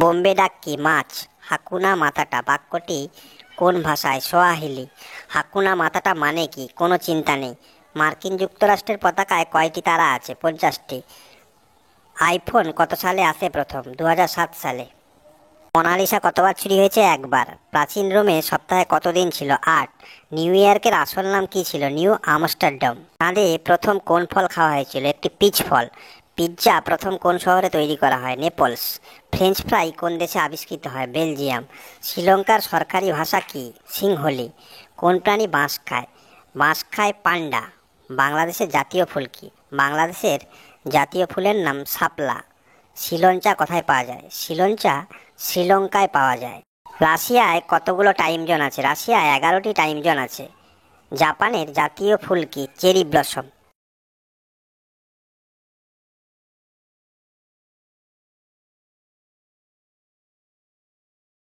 বোম্বে ডাক কি মাছ? হাকুনা মাতাটা বাক্যটি কোন ভাষায়? সোয়াহিলি। হাকুনা মাতাটা মানে কি? কোনো চিন্তা নেই। মার্কিন যুক্তরাষ্ট্রের পতাকায় কয়টি তারা আছে? 50টি। আইফোন কত সালে আসে প্রথম? 2007 সালে। মোনালিসা কতবার চুরি হয়েছে? একবার। প্রাচীন রোমে সপ্তাহে কত দিন ছিল? 8। নিউ ইয়র্কের আসল নাম কি ছিল? New Amsterdam. চাঁদে প্রথম কোন ফল খাওয়া হয়েছিল? একটি পিচ ফল। পিৎজা প্রথম কোন শহরে তৈরি করা হয়? নেপলস। ফ্রেঞ্চ ফ্রাই কোন দেশে আবিষ্কৃত হয়? বেলজিয়াম। শ্রীলঙ্কার সরকারি ভাষা কি? সিংহলি। কোন প্রাণী বাঁশ খায়? বাঁশ খায় পান্ডা। বাংলাদেশের জাতীয় ফুল কি? বাংলাদেশের জাতীয় ফুলের নাম শাপলা। শ্রীলঞ্চা কোথায় পাওয়া যায়? শ্রীলঞ্চা শ্রীলঙ্কায় পাওয়া যায়। রাশিয়ায় কতগুলো টাইম জোন আছে? রাশিয়ায় 11টি টাইম জোন আছে। জাপানের জাতীয় ফুল কি? Cherry blossom.